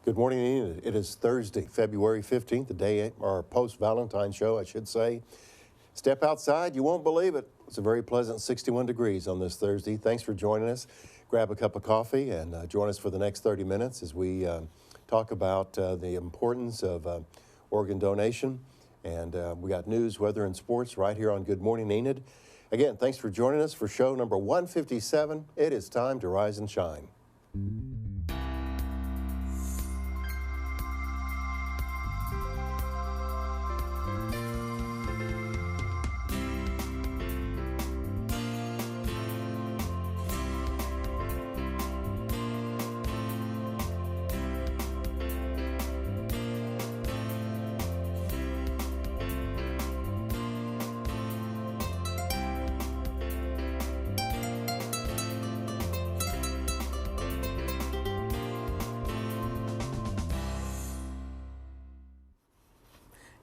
Good morning, Enid. It is Thursday, February 15th, the day, our post-Valentine show, I should say. Step outside, you won't believe it. It's a very pleasant 61 degrees on this Thursday. Thanks for joining us. Grab a cup of coffee and join us for the next 30 minutes as we talk about the importance of organ donation. And we got news, weather, and sports right here on Good Morning, Enid. Again, thanks for joining us for show number 157. It is time to rise and shine.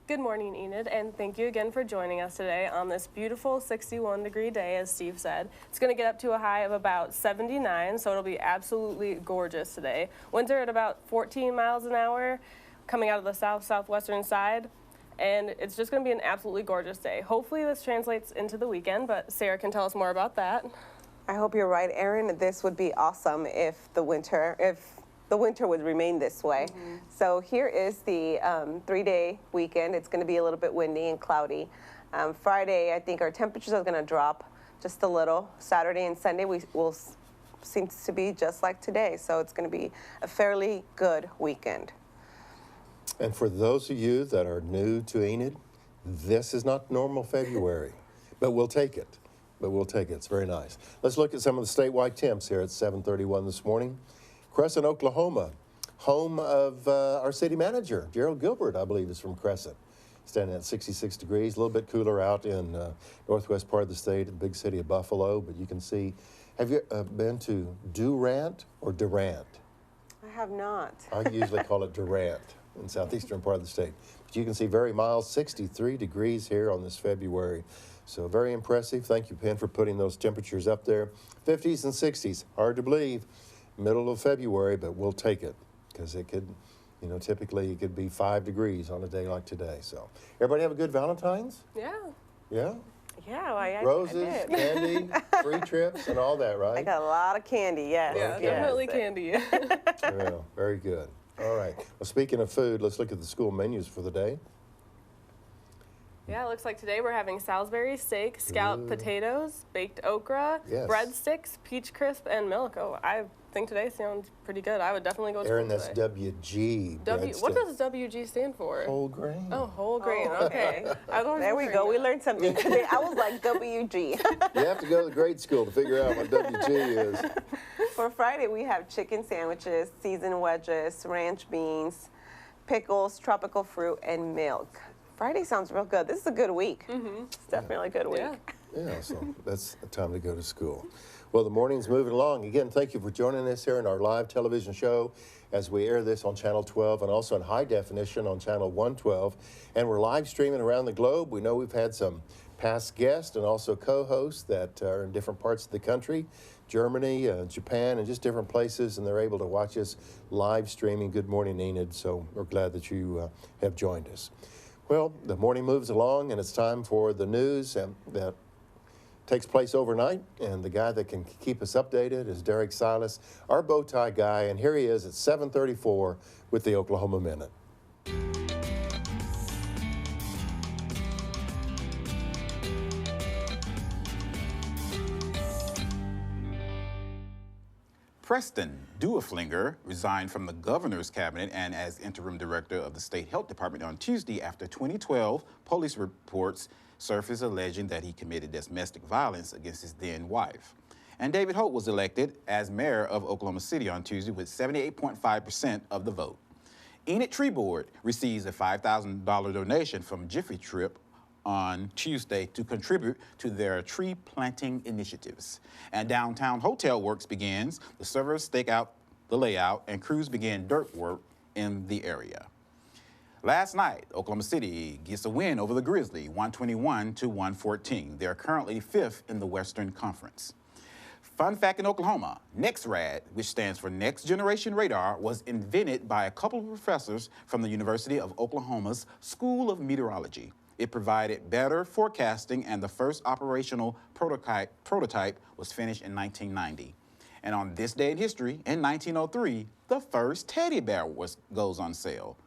Good morning, Enid, and thank you again for joining us today on this beautiful 61-degree day, as Steve said. It's going to get up to a high of about 79, so it'll be absolutely gorgeous today. Winds are at about 14 miles an hour coming out of the southwestern side, and it's just going to be an absolutely gorgeous day. Hopefully this translates into the weekend, but Sarah can tell us more about that. I hope you're right, Erin. This would be awesome if the winter would remain this way. Mm-hmm. So here is the 3-day weekend. It's going to be a little bit windy and cloudy. Friday, I think our temperatures are going to drop just a little. Saturday and Sunday seems to be just like today. So it's going to be a fairly good weekend. And for those of you that are new to Enid, this is not normal February, but we'll take it. It's very nice. Let's look at some of the statewide temps here at 7:31 this morning. Crescent, Oklahoma, home of our city manager, Gerald Gilbert, I believe, is from Crescent. Standing at 66 degrees, a little bit cooler out in northwest part of the state, the big city of Buffalo. But you can see, have you been to Durant or Durant? I have not. I usually call it Durant in southeastern part of the state. But you can see very mild, 63 degrees here on this February. So very impressive. Thank you, Penn, for putting those temperatures up there. 50s and 60s, hard to believe. Middle of February, but we'll take it because it could, typically it could be 5 degrees on a day like today. So everybody have a good Valentine's? Yeah. Yeah? Yeah, I Roses, did. candy, free trips, and all that, right? I got a lot of candy, yes. Yeah, definitely candy. Yeah, very good. All right. Well, speaking of food, let's look at the school menus for the day. Yeah, it looks like today we're having Salisbury steak, scalloped potatoes, baked okra, breadsticks, peach crisp, and milk. Oh, I think today sounds pretty good. I would definitely go to Erin, school that's today. WG. What does WG stand for? Whole grain. Oh, whole grain. Okay. There we go. We learned something today. I was like, WG. You have to go to grade school to figure out what WG is. For Friday, we have chicken sandwiches, seasoned wedges, ranch beans, pickles, tropical fruit, and milk. Friday sounds real good. This is a good week. Mm-hmm. It's definitely a good week. Yeah, so that's the time to go to school. Well, the morning's moving along. Again, thank you for joining us here in our live television show as we air this on Channel 12 and also in high definition on Channel 112. And we're live streaming around the globe. We know we've had some past guests and also co-hosts that are in different parts of the country, Germany, Japan, and just different places, and they're able to watch us live streaming Good Morning, Enid. So we're glad that you have joined us. Well, the morning moves along, and it's time for the news that takes place overnight. And the guy that can keep us updated is Derek Silas, our bow tie guy. And here he is at 7:34 with the Oklahoma Minute. Preston Dueflinger resigned from the governor's cabinet and as interim director of the state health department on Tuesday after 2012 police reports surfaced alleging that he committed domestic violence against his then wife. And David Holt was elected as mayor of Oklahoma City on Tuesday with 78.5% of the vote. Enid Tree Board receives a $5,000 donation from Jiffy Trip on Tuesday to contribute to their tree planting initiatives. And downtown hotel works begins. The servers stake out the layout and crews begin dirt work in the area. Last night, Oklahoma City gets a win over the Grizzlies, 121-114. They're currently 5th in the Western Conference. Fun fact in Oklahoma, NEXRAD, which stands for Next Generation Radar, was invented by a couple of professors from the University of Oklahoma's School of Meteorology. It provided better forecasting, and the first operational prototype was finished in 1990. And on this day in history, in 1903, the first teddy bear goes on sale.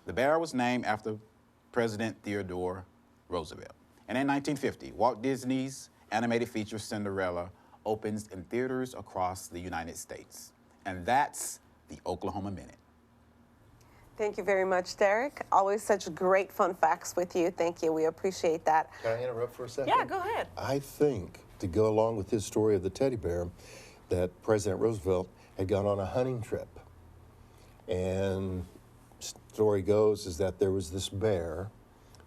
The bear was named after President Theodore Roosevelt. And in 1950, Walt Disney's animated feature Cinderella opens in theaters across the United States. And that's the Oklahoma Minute. Thank you very much, Derek. Always such great fun facts with you. Thank you. We appreciate that. Can I interrupt for a second? Yeah, go ahead. I think, to go along with his story of the teddy bear, that President Roosevelt had gone on a hunting trip. And story goes is that there was this bear,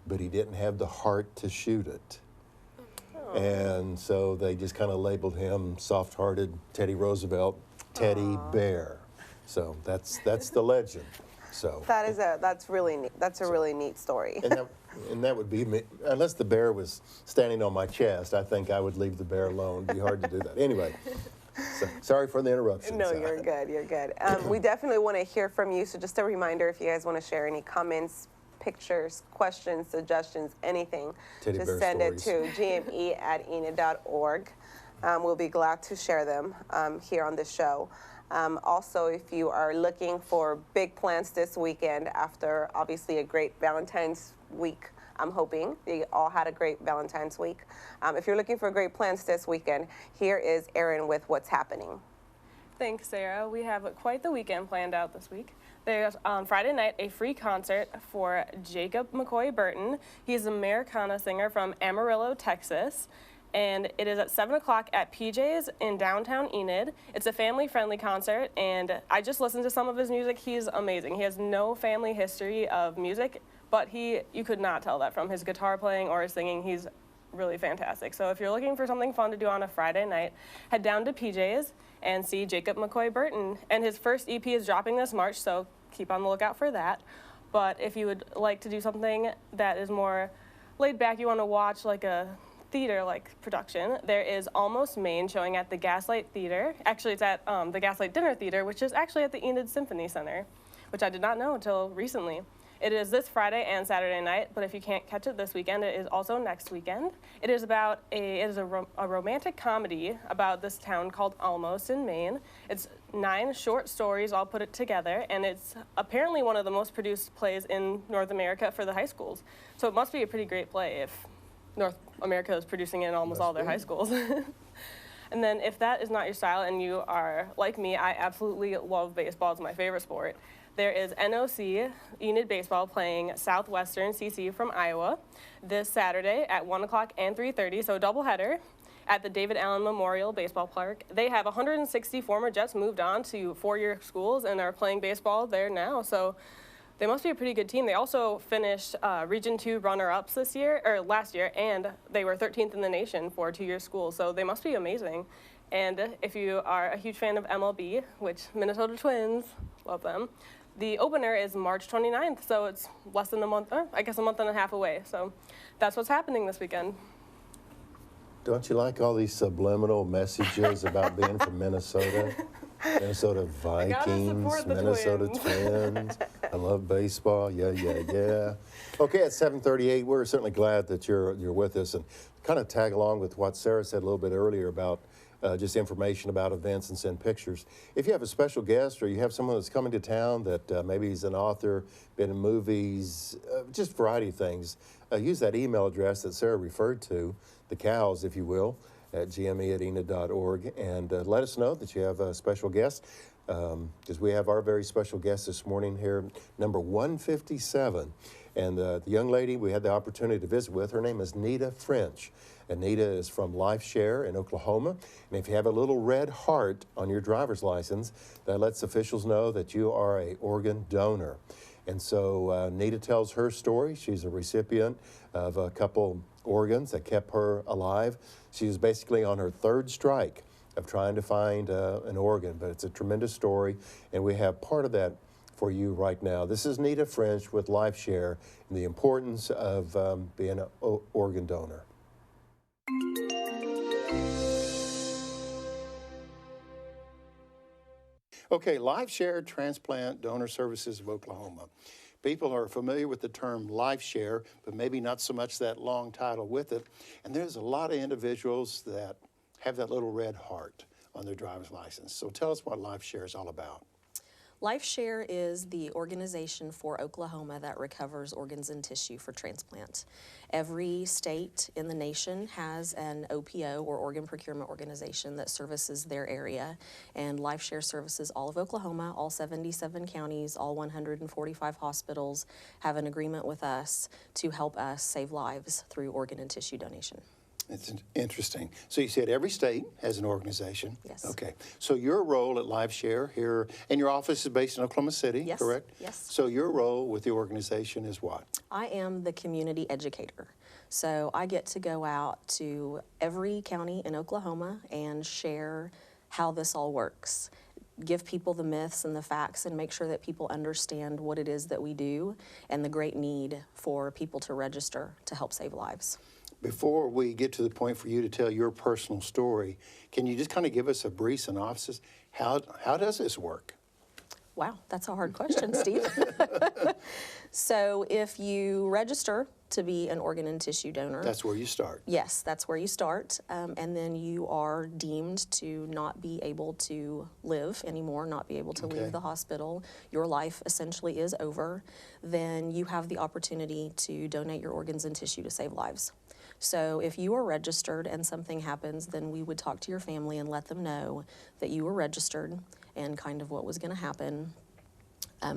but he didn't have the heart to shoot it. And so they just kind of labeled him soft-hearted Teddy Roosevelt, Teddy Bear. So that's the legend. So That's really neat. That's a really neat story. and that would be me. Unless the bear was standing on my chest, I think I would leave the bear alone. It'd be hard to do that. Anyway, so, sorry for the interruption. No, you're good. You're good. We definitely want to hear from you. So just a reminder, if you guys want to share any comments, pictures, questions, suggestions, anything, Teddy just bear send it stories. to gme@enid.org. We'll be glad to share them here on the show. Also, if you are looking for big plans this weekend after obviously a great Valentine's week, I'm hoping you all had a great Valentine's week. If you're looking for great plans this weekend, here is Erin with what's happening. Thanks, Sarah. We have quite the weekend planned out this week. There's on Friday night a free concert for Jacob McCoy Burton. He's an Americana singer from Amarillo, Texas. And it is at 7 o'clock at PJ's in downtown Enid. It's a family-friendly concert, and I just listened to some of his music. He's amazing. He has no family history of music, but you could not tell that from his guitar playing or his singing. He's really fantastic. So if you're looking for something fun to do on a Friday night, head down to PJ's and see Jacob McCoy Burton. And his first EP is dropping this March, so keep on the lookout for that. But if you would like to do something that is more laid back, you want to watch like a theater-like production, there is Almost Maine showing at the Gaslight Theater. Actually, it's at the Gaslight Dinner Theater, which is actually at the Enid Symphony Center, which I did not know until recently. It is this Friday and Saturday night, but if you can't catch it this weekend, it is also next weekend. It is about a romantic comedy about this town called Almost in Maine. It's 9 short stories all put it together, and it's apparently one of the most produced plays in North America for the high schools. So it must be a pretty great play if North America is producing it in almost all their high schools. And then if that is not your style and you are like me, I absolutely love baseball. It's my favorite sport. There is NOC, Enid Baseball, playing Southwestern CC from Iowa this Saturday at 1 o'clock and 3:30, so a doubleheader at the David Allen Memorial Baseball Park. They have 160 former Jets moved on to 4-year schools and are playing baseball there now, so they must be a pretty good team. They also finished Region 2 runner-ups last year, and they were 13th in the nation for 2-year schools, so they must be amazing. And if you are a huge fan of MLB, which Minnesota Twins, love them, the opener is March 29th, so it's less than a month, I guess a month and a half away. So that's what's happening this weekend. Don't you like all these subliminal messages about being from Minnesota? Minnesota Vikings, Minnesota Twins. I love baseball. Yeah. Okay, at 7:38, we're certainly glad that you're with us, and kind of tag along with what Sarah said a little bit earlier about just information about events and send pictures. If you have a special guest or you have someone that's coming to town that maybe he's an author, been in movies, just a variety of things, use that email address that Sarah referred to, the cows, if you will, at gme@enid.org, and let us know that you have a special guest, because we have our very special guest this morning here, number 157. And the young lady we had the opportunity to visit with, her name is Nita French. And Nita is from LifeShare in Oklahoma. And if you have a little red heart on your driver's license, that lets officials know that you are an organ donor. And so Nita tells her story. She's a recipient of a couple organs that kept her alive. She was basically on her 3rd strike of trying to find an organ, but it's a tremendous story, and we have part of that for you right now. This is Nita French with LifeShare and the importance of being an organ donor. Okay, Life Share Transplant Donor Services of Oklahoma. People are familiar with the term Life Share, but maybe not so much that long title with it. And there's a lot of individuals that have that little red heart on their driver's license. So tell us what Life Share is all about. LifeShare is the organization for Oklahoma that recovers organs and tissue for transplant. Every state in the nation has an OPO, or organ procurement organization, that services their area, and LifeShare services all of Oklahoma. All 77 counties, all 145 hospitals have an agreement with us to help us save lives through organ and tissue donation. It's interesting. So you said every state has an organization. Yes. Okay. So your role at LifeShare here, and your office is based in Oklahoma City, Yes. correct? Yes. So your role with the organization is what? I am the community educator. So I get to go out to every county in Oklahoma and share how this all works. Give people the myths and the facts and make sure that people understand what it is that we do and the great need for people to register to help save lives. Before we get to the point for you to tell your personal story, can you just kind of give us a brief synopsis? How does this work? Wow, that's a hard question, Steve. So if you register to be an organ and tissue donor. That's where you start. Yes, that's where you start. And then you are deemed to not be able to live anymore, not be able to Okay. leave the hospital. Your life essentially is over. Then you have the opportunity to donate your organs and tissue to save lives. So if you are registered and something happens, then we would talk to your family and let them know that you were registered and kind of what was going to happen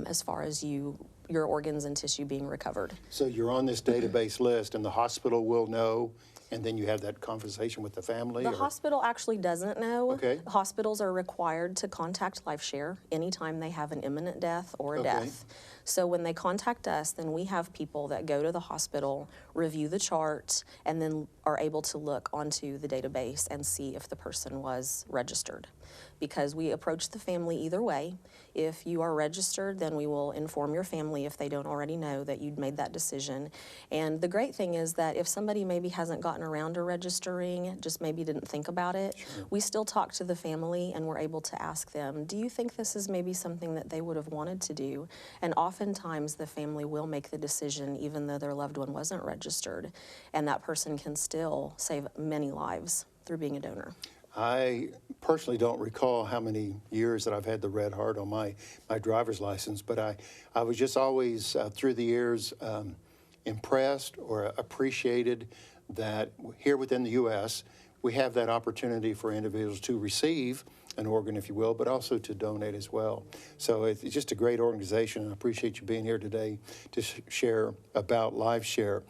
as far as your organs and tissue being recovered. So you're on this database list, and the hospital will know, and then you have that conversation with the family? The or- hospital actually doesn't know. Okay. Hospitals are required to contact LifeShare anytime they have an imminent death or a Okay. death. So when they contact us, then we have people that go to the hospital, review the chart, and then are able to look onto the database and see if the person was registered. Because we approach the family either way. If you are registered, then we will inform your family, if they don't already know, that you'd made that decision. And the great thing is that if somebody maybe hasn't gotten around to registering, just maybe didn't think about it, we still talk to the family and we're able to ask them, do you think this is maybe something that they would have wanted to do? And oftentimes the family will make the decision even though their loved one wasn't registered, and that person can still save many lives through being a donor. I personally don't recall how many years that I've had the red heart on my driver's license, but I was just always, through the years, impressed or appreciated that here within the U.S., we have that opportunity for individuals to receive an organ, if you will, but also to donate as well. So it's just a great organization, and I appreciate you being here today to share about LifeShare.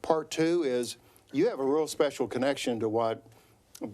Part two is you have a real special connection to what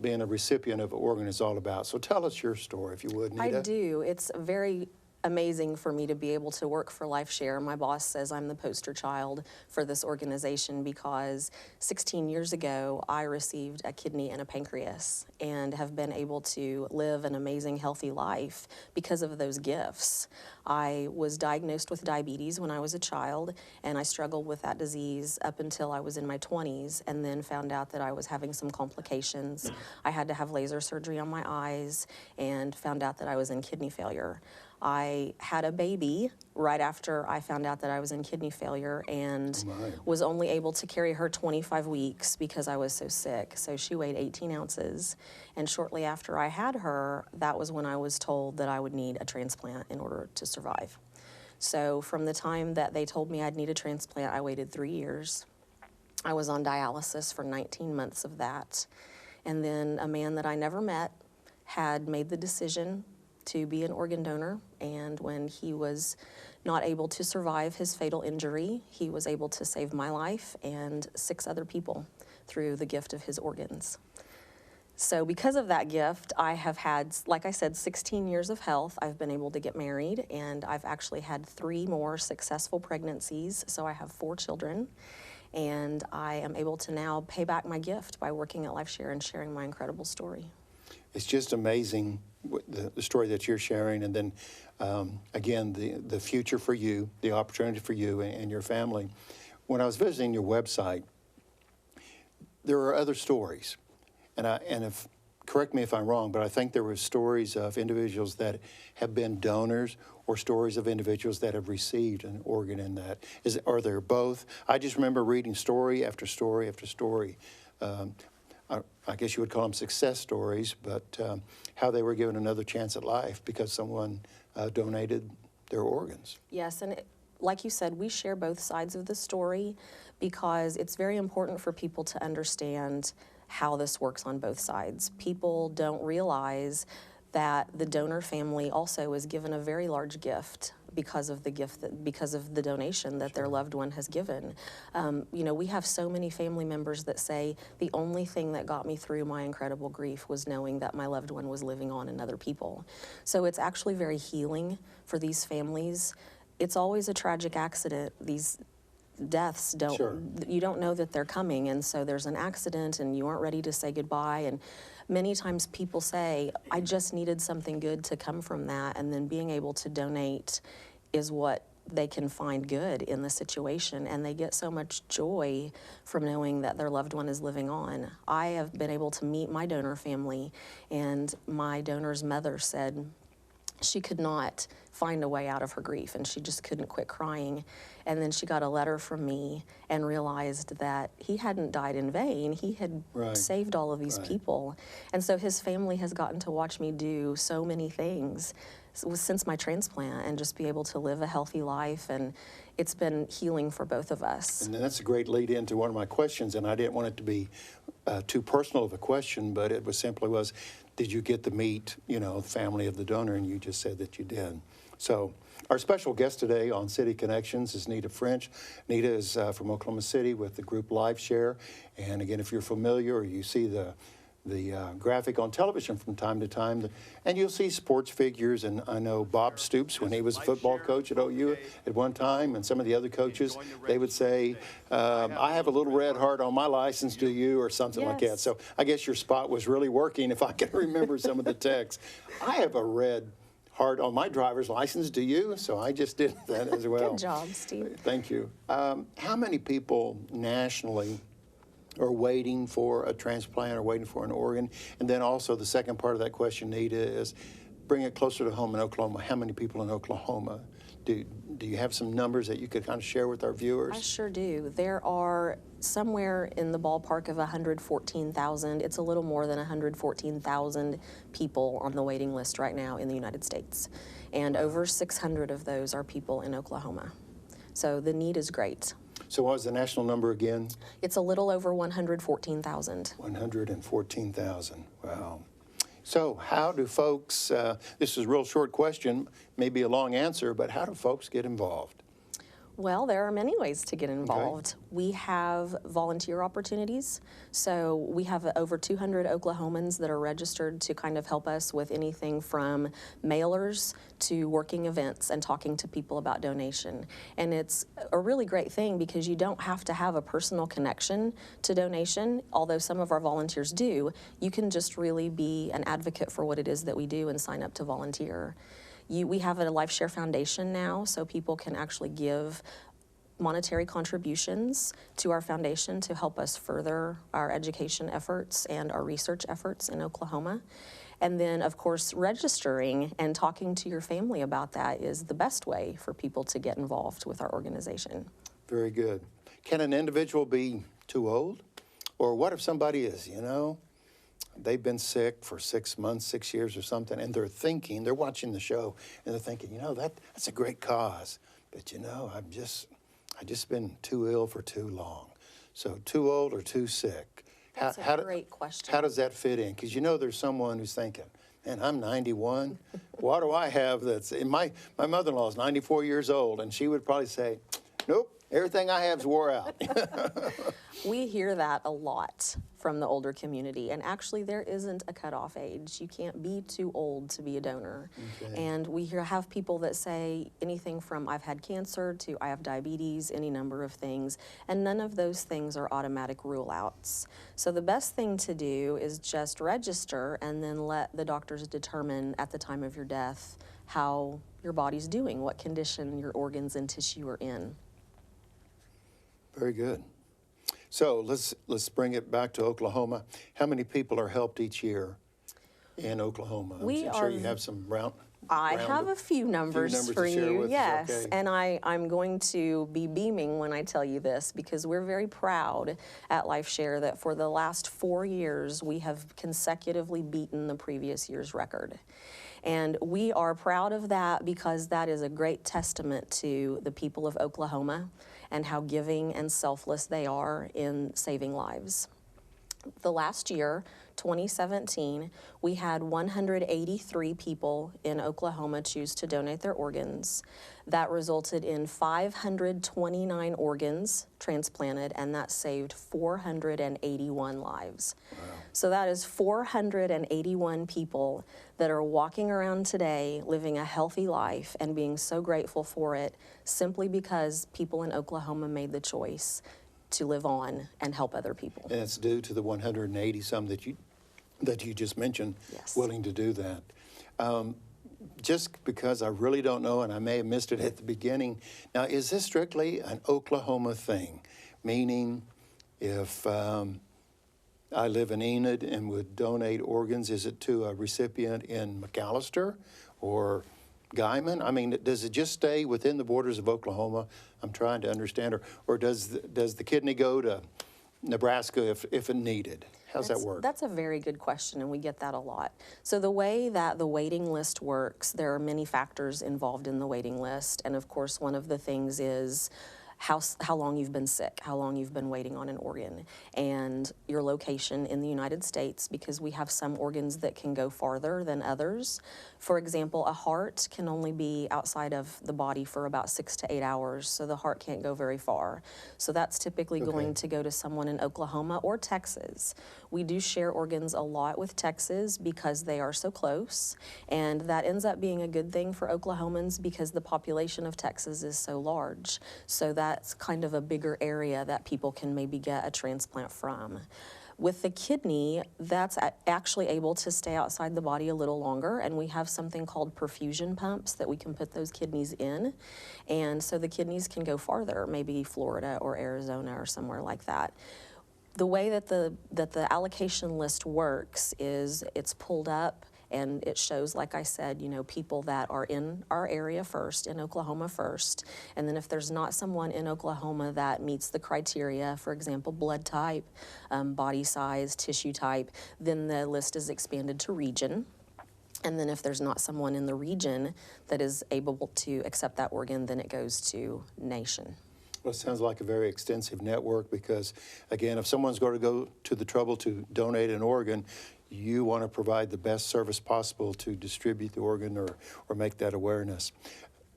being a recipient of an organ is all about. So tell us your story, if you would, Nita. I do. It's very amazing for me to be able to work for LifeShare. My boss says I'm the poster child for this organization because 16 years ago, I received a kidney and a pancreas and have been able to live an amazing, healthy life because of those gifts. I was diagnosed with diabetes when I was a child, and I struggled with that disease up until I was in my 20s, and then found out that I was having some complications. I had to have laser surgery on my eyes and found out that I was in kidney failure. I had a baby right after I found out that I was in kidney failure and was only able to carry her 25 weeks because I was so sick. So she weighed 18 ounces. And shortly after I had her, that was when I was told that I would need a transplant in order to survive. So from the time that they told me I'd need a transplant, I waited 3 years. I was on dialysis for 19 months of that. And then a man that I never met had made the decision to be an organ donor, and when he was not able to survive his fatal injury, he was able to save my life and 6 other people through the gift of his organs. So because of that gift, I have had, like I said, 16 years of health. I've been able to get married, and I've actually had 3 more successful pregnancies, so I have 4 children. And I am able to now pay back my gift by working at LifeShare and sharing my incredible story. It's just amazing the story that you're sharing, and then again the future for you, the opportunity for you and your family. When I was visiting your website, there are other stories, and if correct me if I'm wrong, but I think there were stories of individuals that have been donors or stories of individuals that have received an organ in that. Are there both? I just remember reading story after story after story. I guess you would call them success stories, but how they were given another chance at life because someone donated their organs. Yes, and like you said, we share both sides of the story because it's very important for people to understand how this works on both sides. People don't realize that the donor family also is given a very large gift because of the donation that their loved one has given. You know, we have so many family members that say the only thing that got me through my incredible grief was knowing that my loved one was living on in other people. So it's actually very healing for these families. It's always a tragic accident. These deaths you don't know that they're coming, and so there's an accident and you aren't ready to say goodbye. And many times people say, I just needed something good to come from that, and then being able to donate is what they can find good in the situation, and they get so much joy from knowing that their loved one is living on. I have been able to meet my donor family, and my donor's mother said she could not find a way out of her grief, and she just couldn't quit crying. And then she got a letter from me and realized that he hadn't died in vain. He had saved all of these people. And so his family has gotten to watch me do so many things since my transplant and just be able to live a healthy life. And it's been healing for both of us. And that's a great lead into one of my questions, and I didn't want it to be too personal of a question, but it was simply did you get to meet, you know, the family of the donor? And you just said that you did. So our special guest today on City Connections is Nita French. Nita is from Oklahoma City with the group LifeShare. And again, if you're familiar or you see the graphic on television from time to time, and you'll see sports figures. And I know Bob Stoops, when he was a football coach at OU at one time, and some of the other coaches, they would say, I have a little red heart on my license, do you, or something like that. So I guess your spot was really working if I can remember some of the text. I have a red heart on my driver's license, do you? So I just did that as well. Good job, Steve. Thank you. How many people nationally are waiting for a transplant or waiting for an organ? And then also the second part of that question, Nita, is bring it closer to home in Oklahoma. How many people in Oklahoma? Do you have some numbers that you could kind of share with our viewers? I sure do. There are somewhere in the ballpark of 114,000. It's a little more than 114,000 people on the waiting list right now in the United States. And over 600 of those are people in Oklahoma. So the need is great. So what was the national number again? It's a little over 114,000. 114,000, wow. So how do folks, this is a real short question, maybe a long answer, but how do folks get involved? Well, there are many ways to get involved. Okay. We have volunteer opportunities. So we have over 200 Oklahomans that are registered to kind of help us with anything from mailers to working events and talking to people about donation. And it's a really great thing because you don't have to have a personal connection to donation, although some of our volunteers do. You can just really be an advocate for what it is that we do and sign up to volunteer. We have a LifeShare Foundation now, so people can actually give monetary contributions to our foundation to help us further our education efforts and our research efforts in Oklahoma. And then, of course, registering and talking to your family about that is the best way for people to get involved with our organization. Very good. Can an individual be too old? Or what if somebody is, you know, they've been sick for 6 months, 6 years or something, and they're watching the show, and they're thinking, you know, that's a great cause, but you know, I've just been too ill for too long. So too old or too sick? That's a great question. How does that fit in? Because you know there's someone who's thinking, man, I'm 91. What do I have that's, my mother-in-law is 94 years old, and she would probably say, nope, everything I have's wore out. We hear that a lot from the older community, and actually there isn't a cutoff age. You can't be too old to be a donor. Okay. And we have people that say anything from I've had cancer to I have diabetes, any number of things, and none of those things are automatic rule-outs. So the best thing to do is just register and then let the doctors determine at the time of your death how your body's doing, what condition your organs and tissue are in. Very good. So let's bring it back to Oklahoma. How many people are helped each year in Oklahoma? We I'm sure are- you have some round. I have a few numbers numbers for to share you, with us, yes. okay. And I'm going to be beaming when I tell you this because we're very proud at LifeShare that for the last 4 years we have consecutively beaten the previous year's record. And we are proud of that because that is a great testament to the people of Oklahoma and how giving and selfless they are in saving lives. The last year, 2017, we had 183 people in Oklahoma choose to donate their organs. That resulted in 529 organs transplanted, and that saved 481 lives. Wow. So that is 481 people that are walking around today living a healthy life and being so grateful for it simply because people in Oklahoma made the choice to live on and help other people. And it's due to the 180 some that you just mentioned, Yes. willing to do that. Just because I really don't know, and I may have missed it at the beginning. Now, is this strictly an Oklahoma thing? Meaning, if I live in Enid and would donate organs, is it to a recipient in McAllister or Guyman? I mean, does it just stay within the borders of Oklahoma? I'm trying to understand. Or does the kidney go to Nebraska if it needed? How's that work? That's a very good question, and we get that a lot. So the way that the waiting list works, there are many factors involved in the waiting list, and of course one of the things is how long you've been sick, how long you've been waiting on an organ, and your location in the United States, because we have some organs that can go farther than others. For example, a heart can only be outside of the body for about 6 to 8 hours, so the heart can't go very far. So that's typically going to go to someone in Oklahoma or Texas. We do share organs a lot with Texas because they are so close, and that ends up being a good thing for Oklahomans because the population of Texas is so large. So that's kind of a bigger area that people can maybe get a transplant from. With the kidney, that's actually able to stay outside the body a little longer, and we have something called perfusion pumps that we can put those kidneys in, and so the kidneys can go farther, maybe Florida or Arizona or somewhere like that. The way that the allocation list works is it's pulled up and it shows, like I said, people that are in our area first, in Oklahoma first, and then if there's not someone in Oklahoma that meets the criteria, for example, blood type, body size, tissue type, then the list is expanded to region. And then if there's not someone in the region that is able to accept that organ, then it goes to nation. Well, it sounds like a very extensive network because, again, if someone's going to go to the trouble to donate an organ, you want to provide the best service possible to distribute the organ or make that awareness.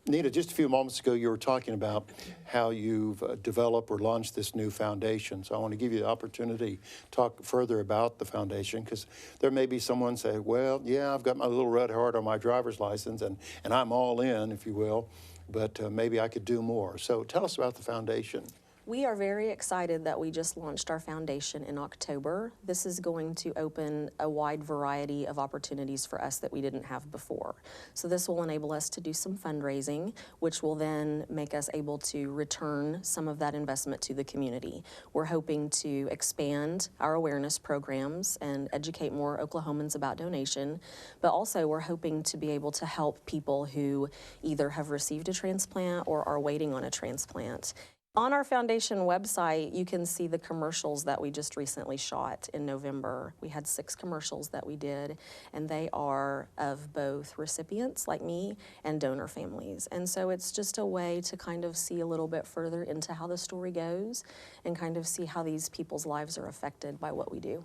Nita, just a few moments ago, you were talking about how you've developed or launched this new foundation. So I want to give you the opportunity to talk further about the foundation because there may be someone say, well, yeah, I've got my little red heart on my driver's license and I'm all in, if you will, but maybe I could do more. So tell us about the foundation. We are very excited that we just launched our foundation in October. This is going to open a wide variety of opportunities for us that we didn't have before. So this will enable us to do some fundraising, which will then make us able to return some of that investment to the community. We're hoping to expand our awareness programs and educate more Oklahomans about donation, but also we're hoping to be able to help people who either have received a transplant or are waiting on a transplant. On our foundation website, you can see the commercials that we just recently shot in November. We had 6 commercials that we did, and they are of both recipients like me and donor families. And so it's just a way to kind of see a little bit further into how the story goes and kind of see how these people's lives are affected by what we do.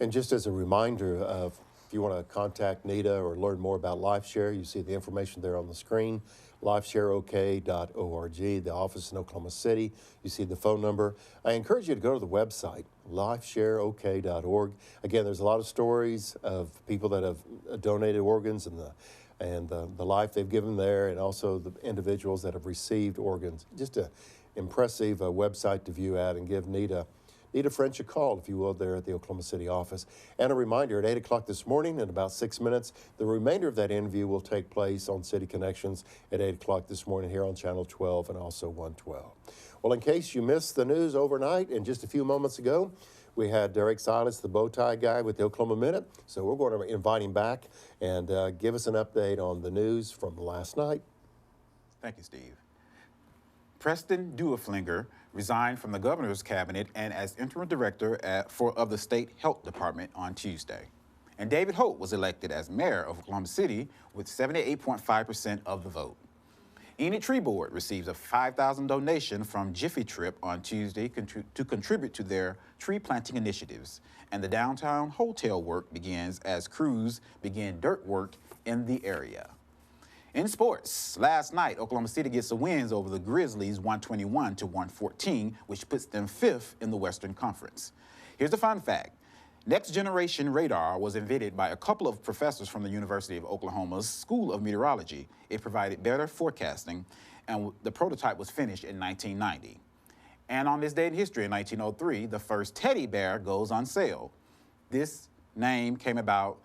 And just as a reminder of if you want to contact Nita or learn more about LifeShare, you see the information there on the screen, lifeshareok.org, the office in Oklahoma City. You see the phone number. I encourage you to go to the website, lifeshareok.org. Again, there's a lot of stories of people that have donated organs and the life they've given there, and also the individuals that have received organs. Just an impressive website to view at, and give Nita Nita French a call, if you will, there at the Oklahoma City office. And a reminder, at 8 o'clock this morning, in about 6 minutes, the remainder of that interview will take place on City Connections at 8 o'clock this morning here on Channel 12 and also 112. Well, in case you missed the news overnight and just a few moments ago, we had Derek Silas, the bow tie guy with the Oklahoma Minute. So we're going to invite him back and give us an update on the news from last night. Thank you, Steve. Preston Duaflinger resigned from the governor's cabinet and as interim director of the state health department on Tuesday. And David Holt was elected as mayor of Oklahoma City with 78.5% of the vote. Enid Tree Board receives a $5,000 donation from Jiffy Trip on Tuesday to contribute to their tree planting initiatives. And the downtown hotel work begins as crews begin dirt work in the area. In sports, last night, Oklahoma City gets the wins over the Grizzlies 121-114, which puts them 5th in the Western Conference. Here's the fun fact. Next Generation Radar was invented by a couple of professors from the University of Oklahoma's School of Meteorology. It provided better forecasting, and the prototype was finished in 1990. And on this day in history, in 1903, the first teddy bear goes on sale. This name came about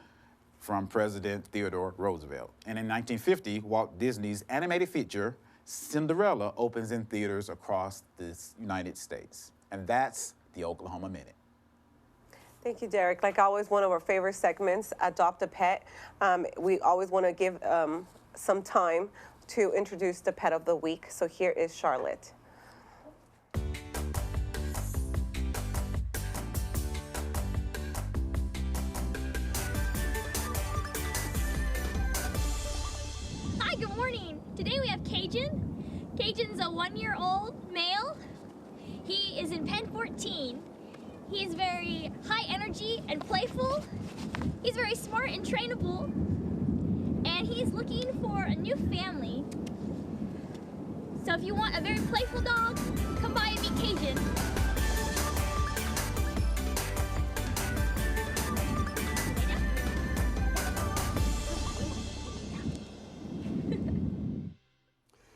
from President Theodore Roosevelt. And in 1950, Walt Disney's animated feature, Cinderella, opens in theaters across the United States. And that's the Oklahoma Minute. Thank you, Derek. Like always, one of our favorite segments, Adopt a Pet. We always want to give some time to introduce the pet of the week. So here is Charlotte. Hi, good morning. Today we have Cajun. Cajun's a 1-year-old male. He is in pen 14. He is very high energy and playful. He's very smart and trainable. And he's looking for a new family. So if you want a very playful dog, come by and meet Cajun.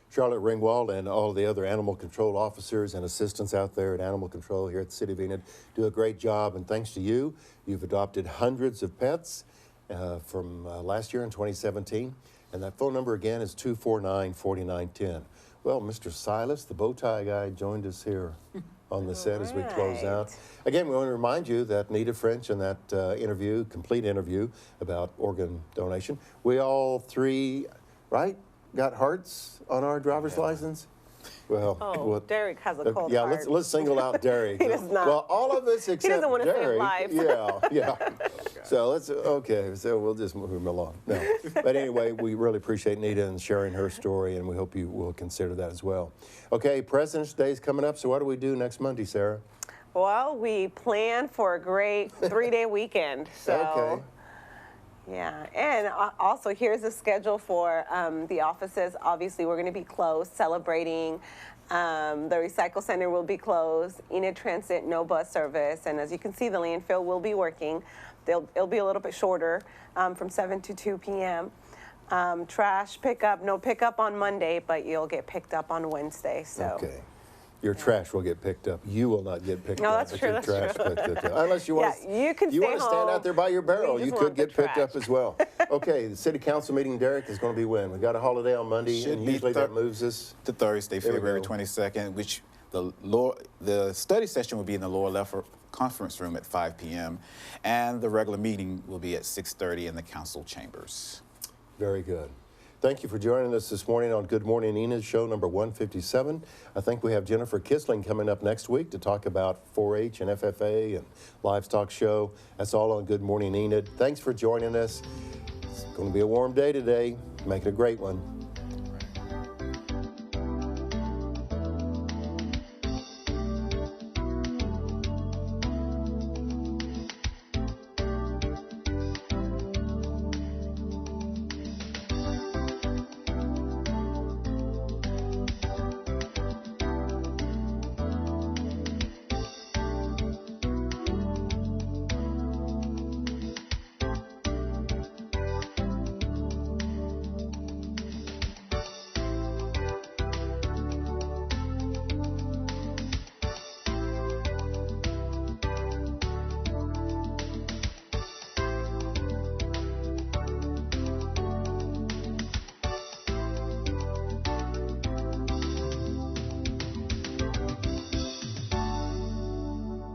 Charlotte Ringwald and all the other animal control officers and assistants out there at Animal Control here at the City of Enid do a great job. And thanks to you, you've adopted hundreds of pets from last year in 2017. And that phone number again is 249-4910. Well, Mr. Silas, the bow tie guy, joined us here on the set as we close out. Again, we want to remind you that Nita French in that complete interview about organ donation, we all three, right? Got hearts on our driver's license? Well, Derek has a cold yeah, heart. let's single out Derek. He does not. Well, all of us except He doesn't want to Derek. save lives. Yeah. So so we'll just move him along. No. But anyway, we really appreciate Nita and sharing her story, and we hope you will consider that as well. Okay, President's Day is coming up, so what do we do next Monday, Sarah? Well, we plan for a great 3-day weekend. So. Okay. Yeah, and also here's the schedule for the offices. Obviously, we're going to be closed, celebrating. The recycle center will be closed. Enid Transit, no bus service. And as you can see, the landfill will be working. It'll be a little bit shorter, from 7 to 2 p.m. Trash pickup, no pickup on Monday, but you'll get picked up on Wednesday. So. Okay. Your trash will get picked up. You will not get picked up. No, that's true. That's true. Unless you want you can you stay want to stand home. out there by your barrel, We just you want could the get picked up trash. as well. Okay, the city council meeting, Derek, is going to be when? We got a holiday on Monday, Should and be usually that moves us. to Thursday, There we February go. 22nd, which the study session will be in the lower level conference room at 5 p.m. and the regular meeting will be at 6:30 in the council chambers. Very good. Thank you for joining us this morning on Good Morning Enid, show number 157. I think we have Jennifer Kissling coming up next week to talk about 4-H and FFA and livestock show. That's all on Good Morning Enid. Thanks for joining us. It's going to be a warm day today. Make it a great one.